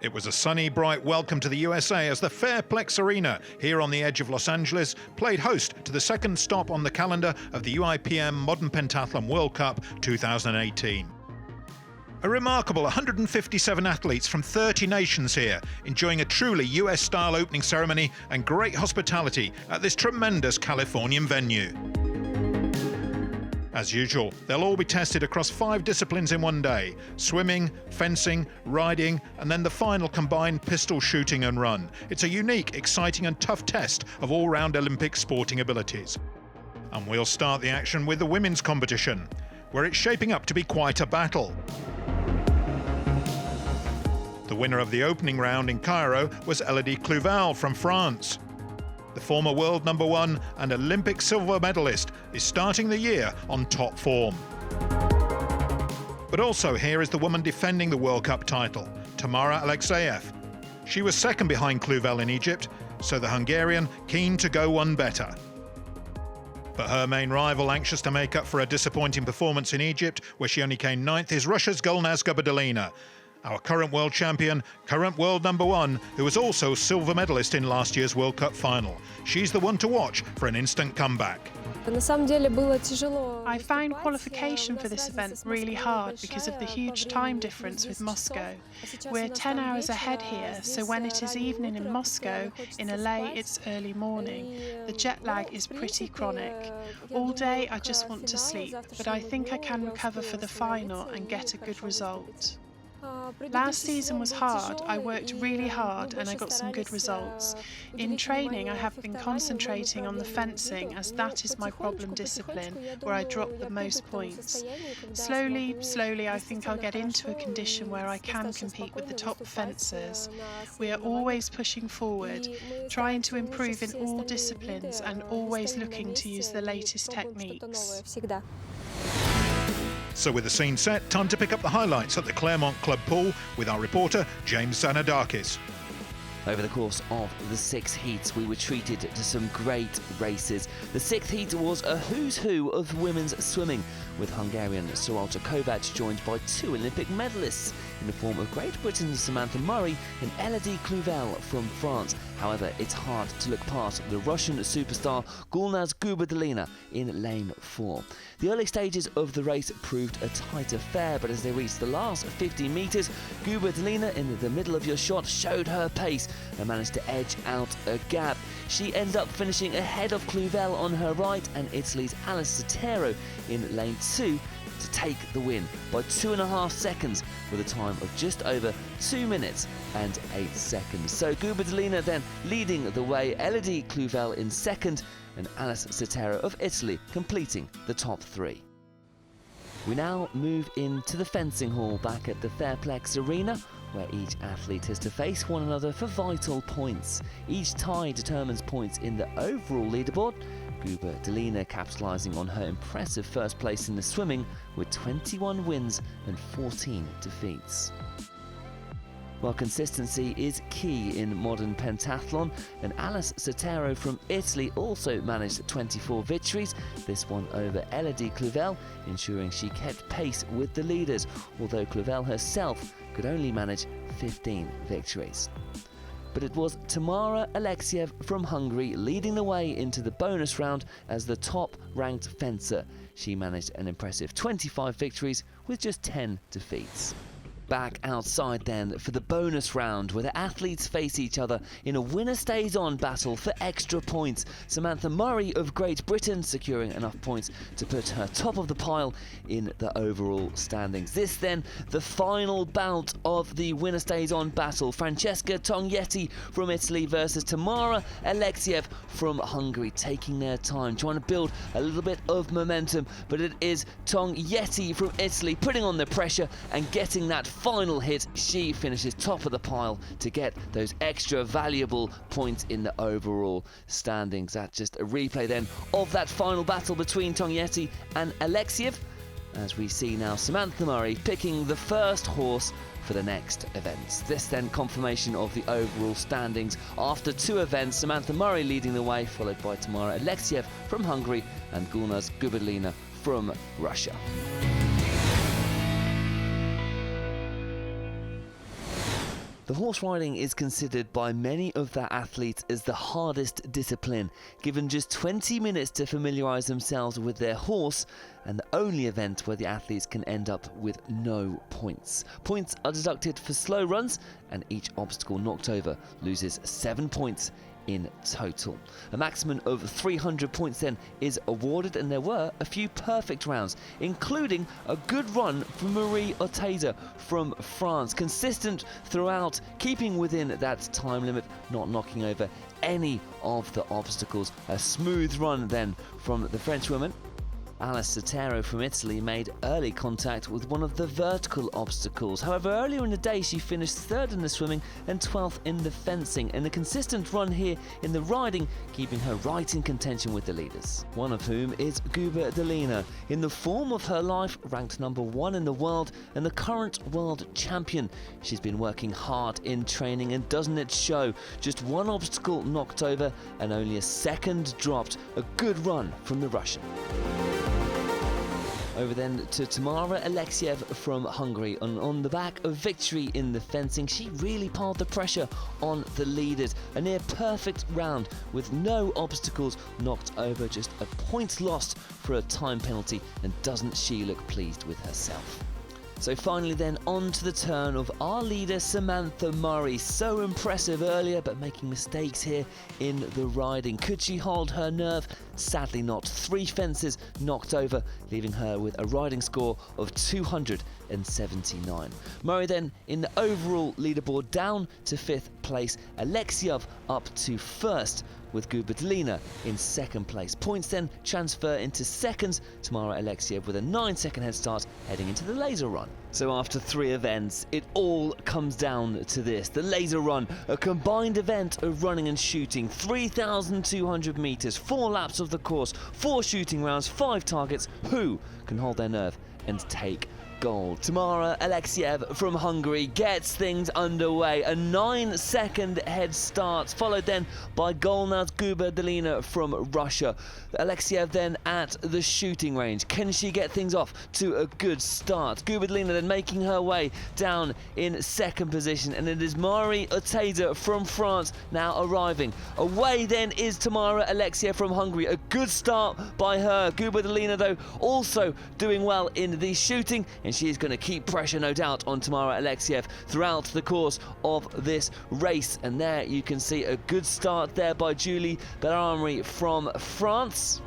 It was a sunny, bright welcome to the USA as the Fairplex Arena here on the edge of Los Angeles played host to the second stop on the calendar of the UIPM Modern Pentathlon World Cup 2018. A remarkable 157 athletes from 30 nations here, enjoying a truly US-style opening ceremony and great hospitality at this tremendous Californian venue. As usual, they'll all be tested across 5 disciplines in one day: swimming, fencing, riding, and then the final combined pistol shooting and run. It's a unique, exciting and tough test of all-round Olympic sporting abilities. And we'll start the action with the women's competition, where it's shaping up to be quite a battle. The winner of the opening round in Cairo was Elodie Clouval from France. The former world number 1 and Olympic silver medalist is starting the year on top form. But also here is the woman defending the World Cup title, Tamara Alexeyev. She was second behind Clouval in Egypt, so the Hungarian keen to go one better. But her main rival, anxious to make up for a disappointing performance in Egypt, where she only came 9th, is Russia's Gulnaz Gubaidulina, our current world champion, current world number 1, who was also silver medalist in last year's World Cup final. She's the one to watch for an instant comeback. I found qualification for this event really hard because of the huge time difference with Moscow. We're 10 hours ahead here, so when it is evening in Moscow, in LA it's early morning. The jet lag is pretty chronic. All day I just want to sleep, but I think I can recover for the final and get a good result. Last season was hard. I worked really hard and I got some good results. In training I have been concentrating on the fencing, as that is my problem discipline, where I drop the most points. Slowly I think I'll get into a condition where I can compete with the top fencers. We are always pushing forward, trying to improve in all disciplines and always looking to use the latest techniques. So with the scene set, time to pick up the highlights at the Claremont Club pool with our reporter James Zanadakis. Over the course of the 6 heats, we were treated to some great races. The 6th heat was a who's who of women's swimming, with Hungarian Soralta Kovacs joined by 2 Olympic medalists in the form of Great Britain's Samantha Murray and Elodie Clouval from France. However, it's hard to look past the Russian superstar Gulnaz Gubaidulina in lane 4. The early stages of the race proved a tight affair, but as they reached the last 50 metres, Gubaidulina in the middle of your shot showed her pace and managed to edge out a gap. She ended up finishing ahead of Clouval on her right and Italy's Alice Sotero in lane 2 to take the win by 2.5 seconds with a time of just over 2 minutes and 8 seconds. So Gubaidulina then leading the way, Elodie Clouval in second and Alice Sotero of Italy completing the top 3. We now move into the fencing hall back at the Fairplex Arena, where each athlete has to face one another for vital points. Each tie determines points in the overall leaderboard, Gubaidulina capitalising on her impressive first place in the swimming with 21 wins and 14 defeats. While consistency is key in modern pentathlon, and Alice Sotero from Italy also managed 24 victories, this one over Elodie Clouval, ensuring she kept pace with the leaders, although Clouval herself could only manage 15 victories. But it was Tamara Alexeyev from Hungary leading the way into the bonus round as the top-ranked fencer. She managed an impressive 25 victories with just 10 defeats. Back outside then for the bonus round, where the athletes face each other in a winner-stays-on battle for extra points. Samantha Murray of Great Britain securing enough points to put her top of the pile in the overall standings. This then, the final bout of the winner-stays-on battle. Francesca Tongietti from Italy versus Tamara Alexeyev from Hungary, taking their time, trying to build a little bit of momentum, but it is Tongietti from Italy putting on the pressure and getting that final hit. She finishes top of the pile to get those extra valuable points in the overall standings. That's just a replay then of that final battle between Tongietti and Alexeyev, as we see now Samantha Murray picking the first horse for the next events. This then confirmation of the overall standings after 2 events, Samantha Murray leading the way, followed by Tamara Alexeyev from Hungary and Gulnaz Gubaidulina from Russia. The horse riding is considered by many of their athletes as the hardest discipline, given just 20 minutes to familiarise themselves with their horse, and the only event where the athletes can end up with no points. Points are deducted for slow runs, and each obstacle knocked over loses 7 points in total. A maximum of 300 points then is awarded, and there were a few perfect rounds, including a good run from Marie Ortega from France, consistent throughout, keeping within that time limit, not knocking over any of the obstacles. A smooth run then from the French woman. Alice Sotero from Italy made early contact with one of the vertical obstacles. However, earlier in the day she finished 3rd in the swimming and 12th in the fencing, and a consistent run here in the riding keeping her right in contention with the leaders. One of whom is Guba Delina, in the form of her life, ranked number 1 in the world and the current world champion. She's been working hard in training, and doesn't it show? Just one obstacle knocked over and only a second dropped. A good run from the Russian. Over then to Tamara Alexiev from Hungary. On the back of victory in the fencing, she really piled the pressure on the leaders. A near perfect round with no obstacles knocked over, just a point lost for a time penalty, and doesn't she look pleased with herself. So finally then, on to the turn of our leader Samantha Murray. So impressive earlier, but making mistakes here in the riding. Could she hold her nerve? Sadly not. 3 fences knocked over, leaving her with a riding score of 279. Murray then in the overall leaderboard down to 5th place. Alexiev up to 1st, with Guberdelina in 2nd place. Points then transfer into seconds. Tamara Alexiev with a 9-second head start heading into the laser run. So after 3 events, it all comes down to this. The laser run, a combined event of running and shooting, 3,200 metres, 4 laps of the course, 4 shooting rounds, 5 targets. Who can hold their nerve and take gold? Tamara Alexiev from Hungary gets things underway. A 9-second head start, followed then by Golnaz Guberdelina from Russia. Alexiev then at the shooting range. Can she get things off to a good start? Guberdelina then making her way down in 2nd position, and it is Marie Ortega from France now arriving. Away then is Tamara Alexiev from Hungary. A good start by her. Guberdelina though also doing well in the shooting, and she is going to keep pressure, no doubt, on Tamara Alexiev throughout the course of this race. And there you can see a good start there by Julie Bellarmé from France.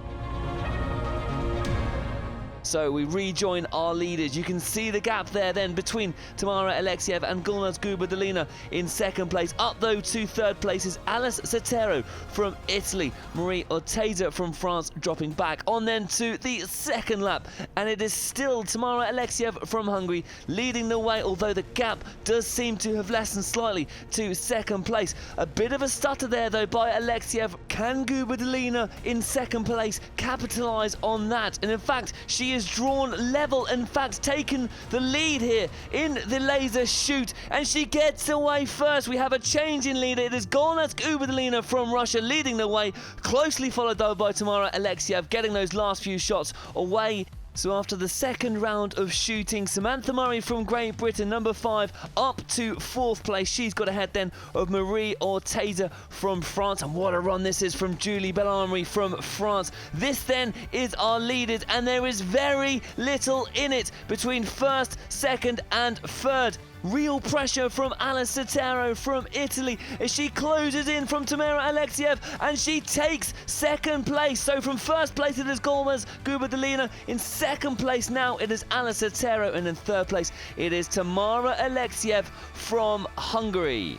So we rejoin our leaders. You can see the gap there then between Tamara Alexiev and Golnaz Guberdelina in 2nd place. Up though to 3rd place is Alice Sotero from Italy. Marie Ortega from France dropping back. On then to the 2nd lap, and it is still Tamara Alexiev from Hungary leading the way, although the gap does seem to have lessened slightly to 2nd place. A bit of a stutter there though by Alexiev. Can Guberdelina in 2nd place capitalise on that? And in fact, she is drawn level, in fact taken the lead here in the laser shoot, and she gets away first. We have a change in leader. It is Golnaz Guberdelina from Russia leading the way, closely followed though by Tamara Alexiev getting those last few shots away. So after the 2nd round of shooting, Samantha Murray from Great Britain, number 5, up to 4th place. She's got ahead then of Marie Ortega from France. And what a run this is from Julie Bellarmé from France. This then is our leaders, and there is very little in it between 1st, 2nd and 3rd. Real pressure from Alice Sotero from Italy as she closes in from Tamara Alexiev, and she takes 2nd place. So from 1st place it is Golnaz Guberdelina. In 2nd place now it is Alice Sotero, and in 3rd place it is Tamara Alexiev from Hungary.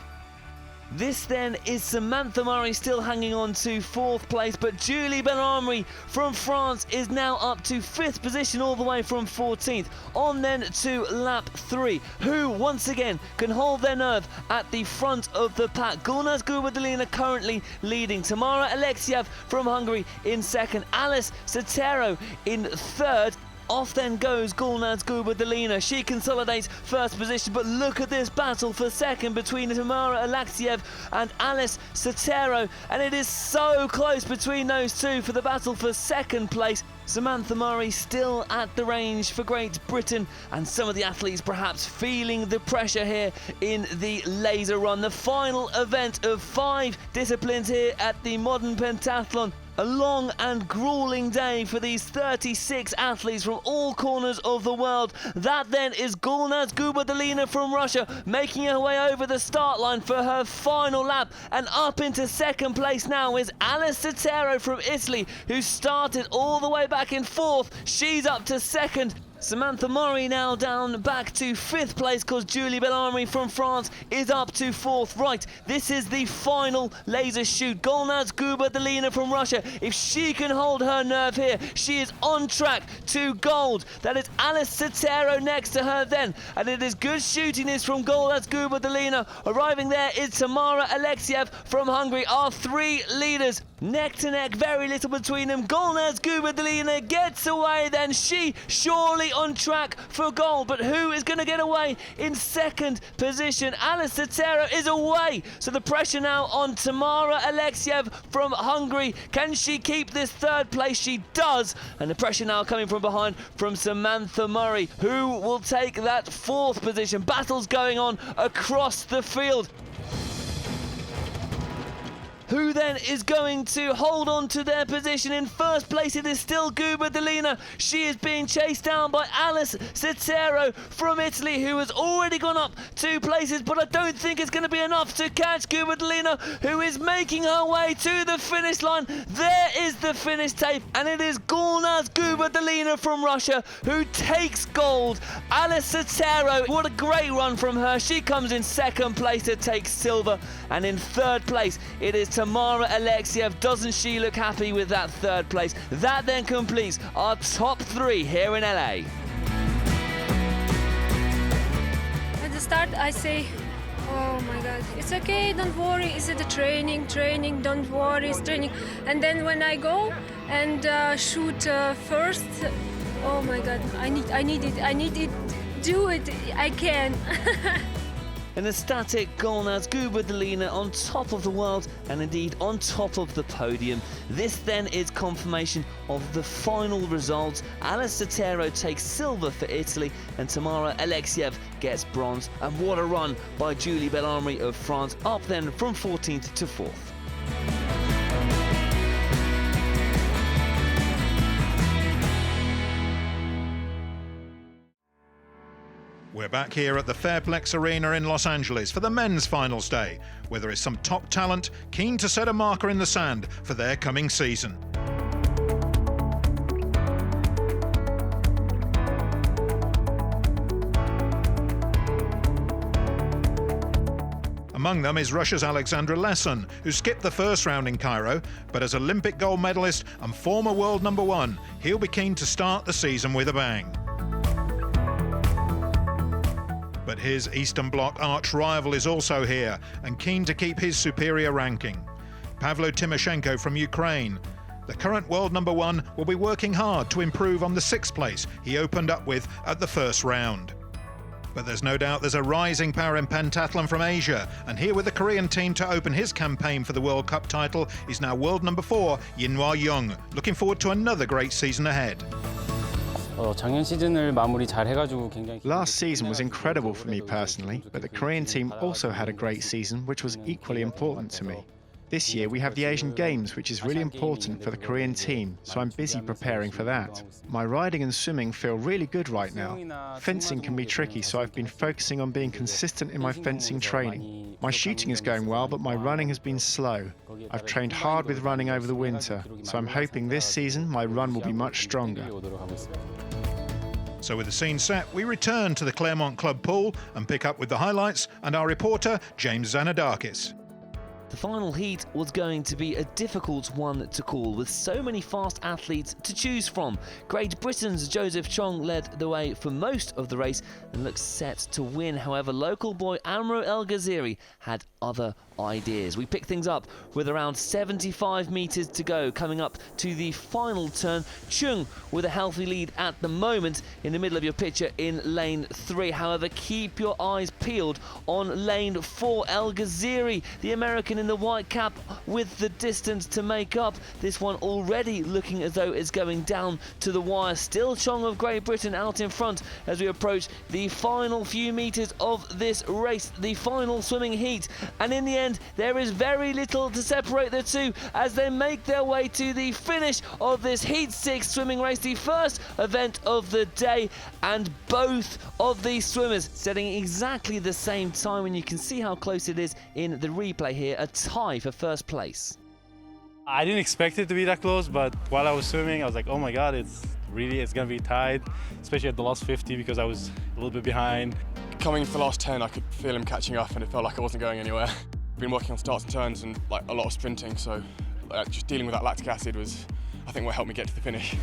This then is Samantha Murray still hanging on to 4th place, but Julie Bellarmé from France is now up to 5th position all the way from 14th. On then to lap 3, who once again can hold their nerve at the front of the pack. Golnaz Guberdelina currently leading, Tamara Alexiev from Hungary in 2nd, Alice Sotero in 3rd. Off then goes Gulnaz Gubaidulina. She consolidates first position, but look at this battle for second between Tamara Alexiev and Alice Sotero, and it is so close between those two for the battle for second place. Samantha Murray still at the range for Great Britain, and some of the athletes perhaps feeling the pressure here in the laser run, the final event of 5 disciplines here at the modern pentathlon. A long and grueling day for these 36 athletes from all corners of the world. That then is Gulnaz Gubaidulina from Russia, making her way over the start line for her final lap. And up into second place now is Alice Sotero from Italy, who started all the way back in 4th. She's up to second. Samantha Murray now down back to 5th place because Julie Bellarmé from France is up to 4th. Right, this is the final laser shoot. Gulnaz Gubaidulina from Russia, if she can hold her nerve here, she is on track to gold. That is Alice Sotero next to her then, and it is good shooting this from Gulnaz Gubaidulina. Arriving there is Tamara Alexiev from Hungary. Our 3 leaders neck to neck, very little between them. Gulnaz Gubaidulina gets away then, she surely on track for gold, but who is going to get away in second position? Alice Sotero is away, so the pressure now on Tamara Alexiev from Hungary. Can she keep this 3rd place? She does, and the pressure now coming from behind from Samantha Murray, who will take that 4th position. Battles going on across the field. Who then is going to hold on to their position? In first place, it is still Gubaidulina. She is being chased down by Alice Sotero from Italy, who has already gone up 2 places, but I don't think it's going to be enough to catch Gubaidulina, who is making her way to the finish line. There is the finish tape, and it is Gulnaz Gubaidulina from Russia who takes gold. Alice Sotero, what a great run from her. She comes in 2nd place to take silver, and in 3rd place, it is Tamara Alexiev. Doesn't she look happy with that 3rd place? That then completes our top 3 here in LA. At the start I say, oh my god, it's okay, don't worry, it's the training, don't worry, it's training. And then when I go and shoot first, oh my god, I need it, do it, I can. An ecstatic Gulnaz Gubaidulina on top of the world, and indeed on top of the podium. This then is confirmation of the final results. Alice Sotero takes silver for Italy, and Tamara Alexiev gets bronze. And what a run by Julie Bellarmé of France, up then from 14th to 4th. We're back here at the Fairplex Arena in Los Angeles for the men's finals day, where there is some top talent keen to set a marker in the sand for their coming season. Among them is Russia's Alexandra Lesson, who skipped the first round in Cairo, but as Olympic gold medalist and former world number 1, he'll be keen to start the season with a bang. But his Eastern Bloc arch-rival is also here and keen to keep his superior ranking. Pavlo Timoshenko from Ukraine. The current world number 1 will be working hard to improve on the 6th place he opened up with at the first round. But there's no doubt there's a rising power in pentathlon from Asia, and here with the Korean team to open his campaign for the World Cup title is now world number 4, Yinhwa Jung. Looking forward to another great season ahead. Last season was incredible for me personally, but the Korean team also had a great season, which was equally important to me. This year we have the Asian Games, which is really important for the Korean team, so I'm busy preparing for that. My riding and swimming feel really good right now. Fencing can be tricky, so I've been focusing on being consistent in my fencing training. My shooting is going well, but my running has been slow. I've trained hard with running over the winter, so I'm hoping this season my run will be much stronger. So with the scene set, we return to the Claremont Club pool and pick up with the highlights and our reporter, James Zanadakis. The final heat was going to be a difficult one to call, with so many fast athletes to choose from. Great Britain's Joseph Chong led the way for most of the race and looks set to win. However, local boy Amro El Ghaziri had other ideas. We pick things up with around 75 metres to go, coming up to the final turn. Chung with a healthy lead at the moment in the middle of your picture in lane 3. However, keep your eyes peeled on lane 4. El Ghaziri, the American in the white cap, with the distance to make up. This one already looking as though it's going down to the wire. Still Chong of Great Britain out in front as we approach the final few metres of this race, the final swimming heat. And in the end, there is very little to separate the two as they make their way to the finish of this Heat 6 swimming race, the first event of the day. And both of these swimmers setting exactly the same time, and you can see how close it is in the replay here, a tie for first place. I didn't expect it to be that close, but while I was swimming, I was like, oh my God, it's gonna be tied, especially at the last 50 because I was a little bit behind. Coming into the last 10, I could feel him catching up and it felt like I wasn't going anywhere. I've been working on starts and turns and like a lot of sprinting, so just dealing with that lactic acid was, I think, what helped me get to the finish.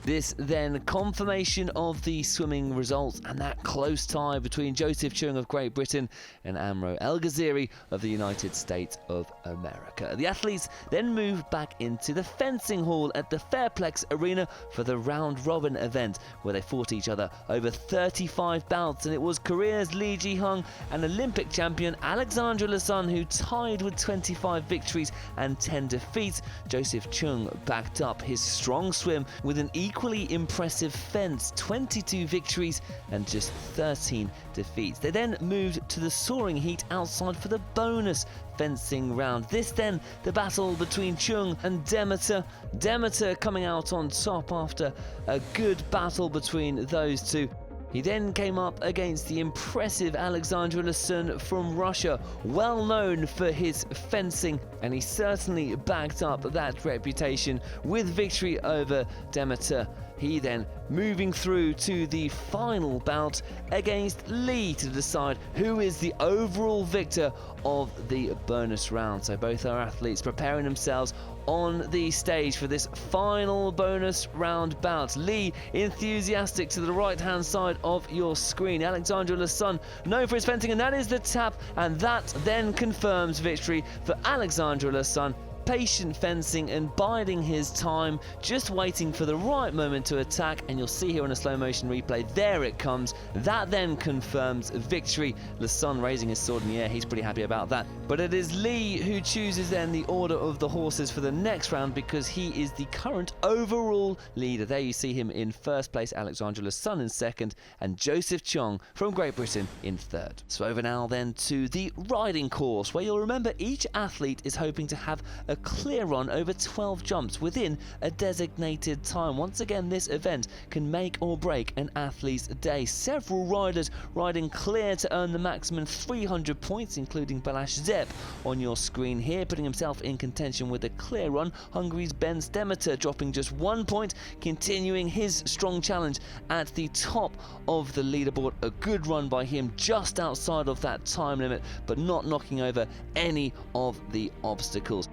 This then confirmation of the swimming results and that close tie between Joseph Chung of Great Britain and Amro El Ghaziri of the United States of America. The athletes then moved back into the fencing hall at the Fairplex Arena for the round-robin event, where they fought each other over 35 bouts, and it was Korea's Lee Ji-hung and Olympic champion Alexandra Lasson who tied with 25 victories and 10 defeats. Joseph Chung backed up his strong swim with an equally impressive fence, 22 victories and just 13 defeats. They then moved to the soaring heat outside for the bonus fencing round. This then the battle between Chung and Demeter. Demeter coming out on top after a good battle between those two. He then came up against the impressive Alexandra Lasson from Russia, well known for his fencing, and he certainly backed up that reputation with victory over Demeter. He then moving through to the final bout against Lee to decide who is the overall victor of the bonus round. So both our athletes preparing themselves on the stage for this final bonus round bout. Lee enthusiastic to the right hand side of your screen. Alexandra Lasson known for his fencing, and that is the tap, and that then confirms victory for Alexandra Lasson. Patient fencing and biding his time, just waiting for the right moment to attack, and you'll see here on a slow motion replay, there it comes. That then confirms victory. Lasson raising his sword in the air, he's pretty happy about that. But it is Lee who chooses then the order of the horses for the next round, because he is the current overall leader. There you see him in first place, Alexandra Lasson in second, and Joseph Chung from Great Britain in third. So over now then to the riding course, where you'll remember each athlete is hoping to have a clear run over 12 jumps within a designated time. Once again, this event can make or break an athlete's day. Several riders riding clear to earn the maximum 300 points, including Balázs Zep on your screen here, putting himself in contention with a clear run. Hungary's Ben Demeter dropping just 1 point, continuing his strong challenge at the top of the leaderboard. A good run by him just outside of that time limit, but not knocking over any of the obstacles.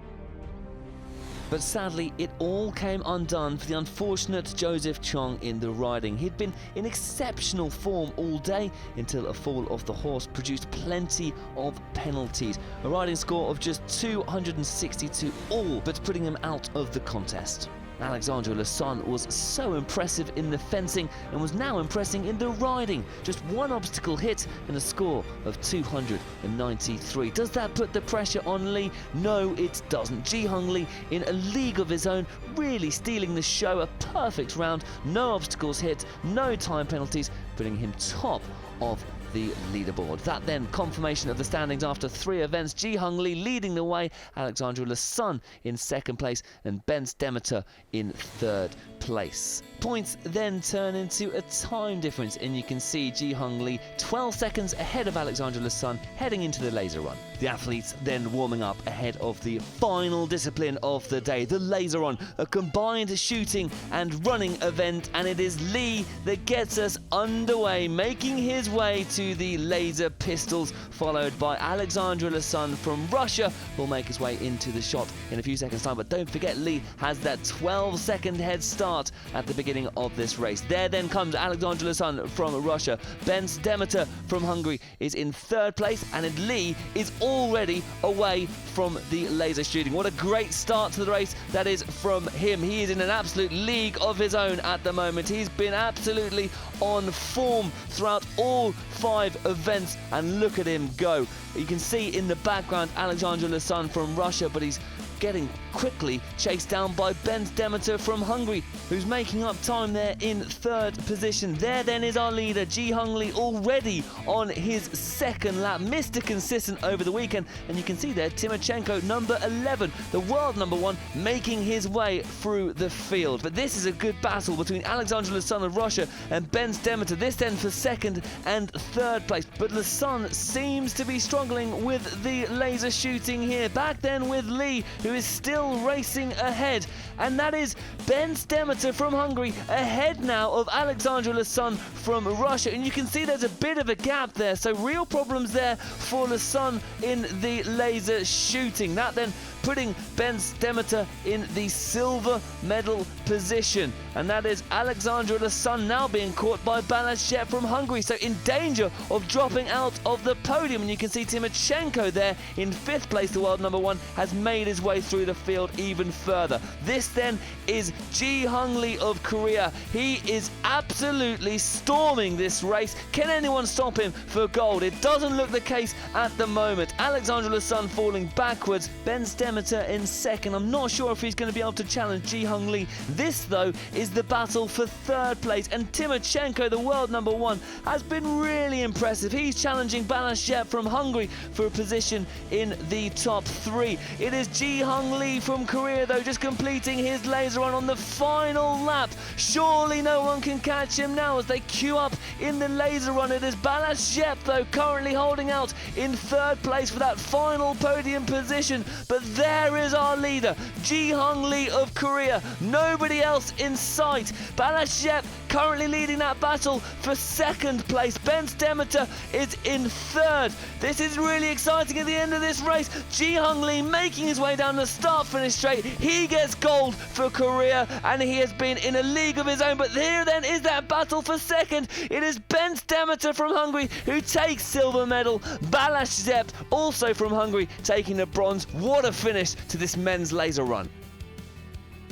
But sadly, it all came undone for the unfortunate Joseph Chung in the riding. He'd been in exceptional form all day until a fall of the horse produced plenty of penalties. A riding score of just 262 all, but putting him out of the contest. Alexandra Lasson was so impressive in the fencing and was now impressing in the riding. Just one obstacle hit and a score of 293. Does that put the pressure on Lee? No, it doesn't. Ji-hung Lee in a league of his own, really stealing the show. A perfect round, no obstacles hit, no time penalties, putting him top of the leaderboard. That then confirmation of the standings after 3 events. Ji-hung Lee leading the way, Alexandra Lasson in second place, and Ben Demeter in third place. Points then turn into a time difference, and you can see Ji-hung Lee 12 seconds ahead of Alexandra Lasson heading into the laser run. The athletes then warming up ahead of the final discipline of the day, the laser run, a combined shooting and running event, and it is Lee that gets us underway, making his way to into the laser pistols, followed by Alexandre Lasson from Russia, who'll make his way into the shot in a few seconds' time. But don't forget, Lee has that 12-second head start at the beginning of this race. There then comes Alexandre Lasson from Russia. Ben Demeter from Hungary is in third place, and Lee is already away from the laser shooting. What a great start to the race that is from him. He is in an absolute league of his own at the moment. He's been absolutely on form throughout all 5 events, and look at him go. You can see in the background Alexandre Lasson from Russia, but he's getting quickly chased down by Ben Demeter from Hungary, who's making up time there in third position. There then is our leader, Ji-Hung Lee, already on his second lap. Mr. Consistent over the weekend, and you can see there Timochenko, number 11, the world number 1, making his way through the field. But this is a good battle between Alexandre Lasson of Russia and Ben Demeter. This then for second and third place. But Lasson seems to be struggling with the laser shooting here. Back then with Lee, who is still racing ahead, and that is Ben Demeter from Hungary ahead now of Alexandre Lasson from Russia, and you can see there's a bit of a gap there, so real problems there for Lasson in the laser shooting. That then putting Ben Demeter in the silver medal position, and that is Alexandre Lasson now being caught by Balazs from Hungary, so in danger of dropping out of the podium. And you can see Timochenko there in 5th place, the world number 1, has made his way through the field even further. This then is Ji-Hung Lee of Korea. He is absolutely storming this race. Can anyone stop him for gold? It doesn't look the case at the moment. Alexandre Lasson falling backwards, Ben Demeter in second. I'm not sure if he's going to be able to challenge Ji-Hung Lee. This, though, is the battle for third place, and Timochenko, the world number 1, has been really impressive. He's challenging Balazs from Hungary for a position in the top 3. It is Ji-Hung Lee from Korea, though, just completing his laser run on the final lap. Surely no one can catch him now as they queue up in the laser run. It is Balazs, though, currently holding out in third place for that final podium position. But there is our leader, Ji-Hung Lee of Korea. Nobody else in sight. Balazs currently leading that battle for second place. Ben Demeter is in third. This is really exciting at the end of this race. Ji-Hung Lee making his way down the start-finish straight. He gets gold for Korea, and he has been in a league of his own. But here then is that battle for second. It is Ben Demeter from Hungary who takes silver medal. Balazs also from Hungary taking the bronze. What a finish to this men's laser run.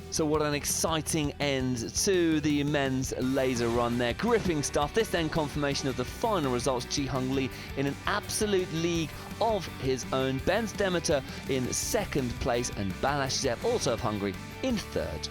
So what an exciting end to the men's laser run there. Gripping stuff. This then confirmation of the final results. Ji-Hung Lee in an absolute league of his own. Ben Demeter in second place, and Balazs also of Hungary in third.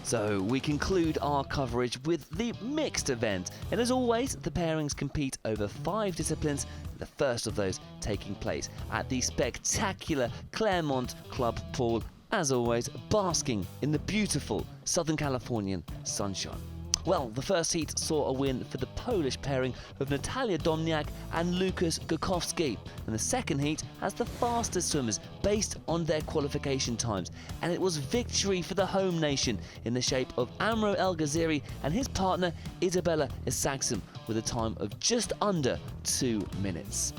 So we conclude our coverage with the mixed event, and as always the pairings compete over 5 disciplines, the first of those taking place at the spectacular Claremont Club Pool, as always basking in the beautiful Southern Californian sunshine. Well, the first heat saw a win for the Polish pairing of Natalia Domniak and Lukas Gukowski, and the second heat has the fastest swimmers based on their qualification times, and it was victory for the home nation in the shape of Amro El Ghaziri and his partner Isabella Isaksem with a time of just under 2 minutes.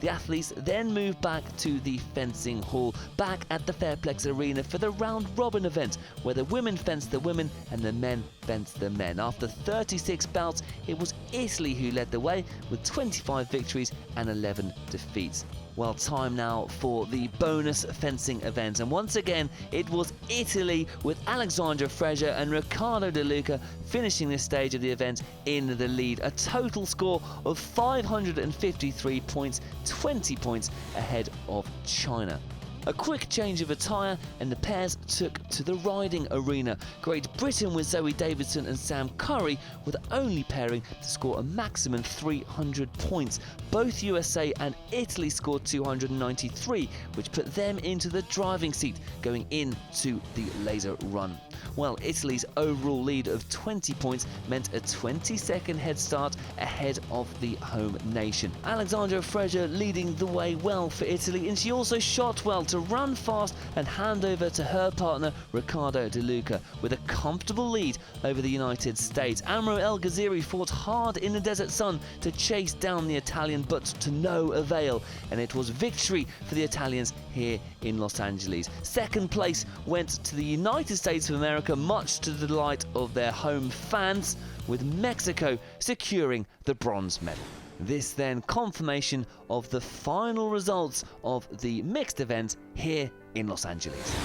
The athletes then moved back to the fencing hall, back at the Fairplex Arena for the round-robin event, where the women fenced the women and the men fenced the men. After 36 bouts, it was Italy who led the way with 25 victories and 11 defeats. Well, time now for the bonus fencing event, and once again it was Italy with Alexandra Fresia and Riccardo De Luca finishing this stage of the event in the lead. A total score of 553 points, 20 points ahead of China. A quick change of attire and the pairs took to the riding arena. Great Britain with Zoe Davidson and Sam Curry were the only pairing to score a maximum 300 points. Both USA and Italy scored 293, which put them into the driving seat going into the laser run. Well, Italy's overall lead of 20 points meant a 20-second head start ahead of the home nation. Alexandra Fresia leading the way well for Italy, and she also shot well to to run fast and hand over to her partner Riccardo De Luca with a comfortable lead over the United States. Amro El Ghaziri fought hard in the desert sun to chase down the Italian, but to no avail, and it was victory for the Italians here in Los Angeles. Second place went to the United States of America, much to the delight of their home fans, with Mexico securing the bronze medal. This then confirmation of the final results of the mixed event here in Los Angeles.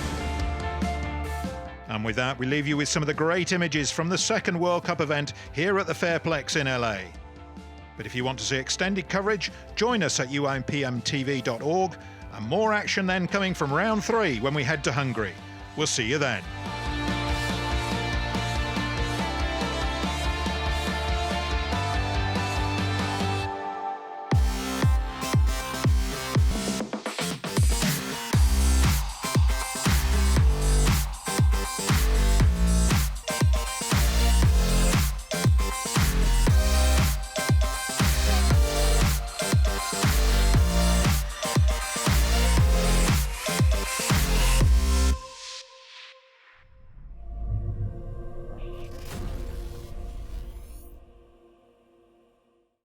And with that, we leave you with some of the great images from the second World Cup event here at the Fairplex in LA. But if you want to see extended coverage, join us at UIPMTV.org, and more action then coming from round 3 when we head to Hungary. We'll see you then.